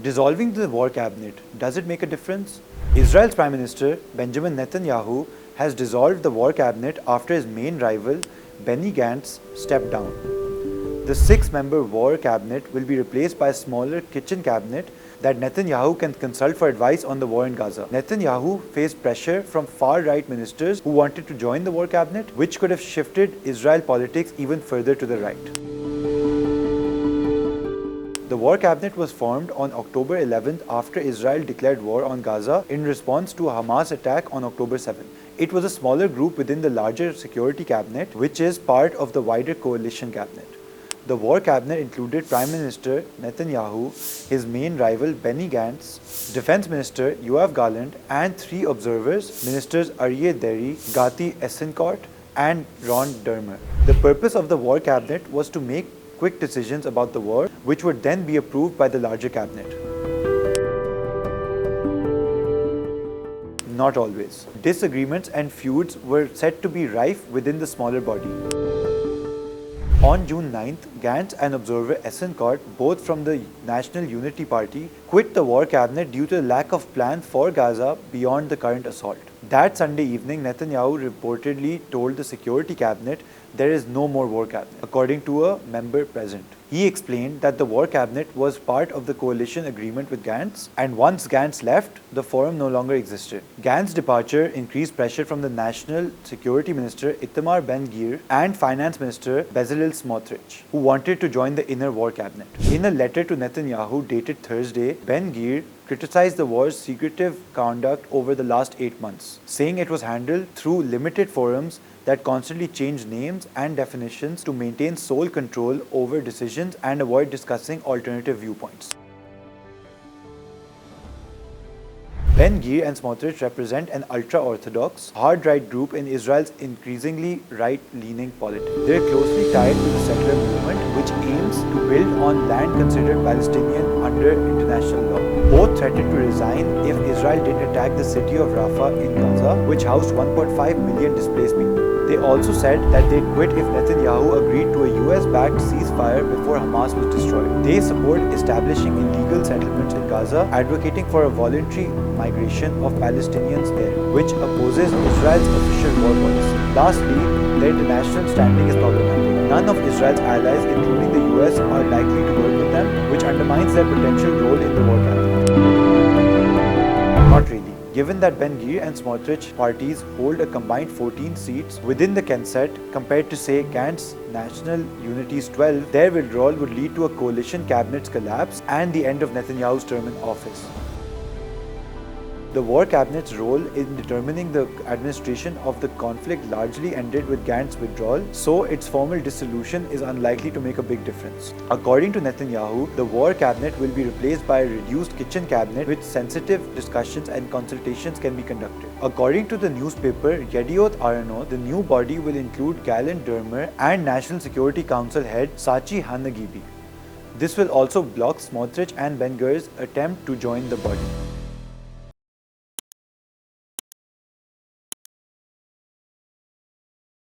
Dissolving the war cabinet, does it make a difference? Israel's Prime Minister Benjamin Netanyahu has dissolved the war cabinet after his main rival Benny Gantz stepped down. The 6-member war cabinet will be replaced by a smaller kitchen cabinet that Netanyahu can consult for advice on the war in Gaza. Netanyahu faced pressure from far-right ministers who wanted to join the war cabinet, which could have shifted Israel politics even further to the right. The war cabinet was formed on October 11th after Israel declared war on Gaza in response to a Hamas attack on October 7th. It was a smaller group within the larger security cabinet, which is part of the wider coalition cabinet. The war cabinet included Prime Minister Netanyahu, his main rival Benny Gantz, Defense Minister Yoav Gallant, and 3 observers, Ministers Aryeh Deri, Gadi Eisenkot, and Ron Dermer. The purpose of the war cabinet was to make quick decisions about the war, which would then be approved by the larger cabinet. Not always. Disagreements and feuds were said to be rife within the smaller body. On June 9th, Gantz and observer Eisenkot, both from the National Unity Party, quit the war cabinet due to a lack of plan for Gaza beyond the current assault. That Sunday evening, Netanyahu reportedly told the security cabinet there is no more war cabinet, according to a member present. He explained that the war cabinet was part of the coalition agreement with Gantz, and once Gantz left, the forum no longer existed. Gantz's departure increased pressure from the National Security Minister Itamar Ben-Gvir and Finance Minister Bezalel Smotrich, who wanted to join the inner war cabinet. In a letter to Netanyahu dated Thursday, Ben-Gvir criticized the war's secretive conduct over the last 8 months, saying it was handled through limited forums that constantly changed names and definitions to maintain sole control over decisions and avoid discussing alternative viewpoints. Ben-Gvir and Smotrich represent an ultra-orthodox, hard-right group in Israel's increasingly right-leaning politics. They are closely tied to the settler movement, which aims to build on land considered Palestinian under international law. Both threatened to resign if Israel didn't attack the city of Rafah in Gaza, which housed 1.5 million displaced people. They also said that they'd quit if Netanyahu agreed to a US-backed ceasefire before Hamas was destroyed. They support establishing illegal settlements in Gaza, advocating for a voluntary migration of Palestinians there, which opposes Israel's official war policy. Lastly, their international standing is problematic. None of Israel's allies, including the US, are likely to work with them, which undermines their potential role in the war cabinet. Not really. Given that Ben-Gvir and Smotrich parties hold a combined 14 seats within the Knesset compared to, say, Gantz's National Unity's 12, their withdrawal would lead to a coalition cabinet's collapse and the end of Netanyahu's term in office. The war cabinet's role in determining the administration of the conflict largely ended with Gantz's withdrawal, so its formal dissolution is unlikely to make a big difference. According to Netanyahu, the war cabinet will be replaced by a reduced kitchen cabinet with sensitive discussions and consultations can be conducted. According to the newspaper Yediot Aharonot, the new body will include Gallant Dermer and National Security Council head Sachi Hanagibi. This will also block Smotrich and Ben-Gvir's attempt to join the body.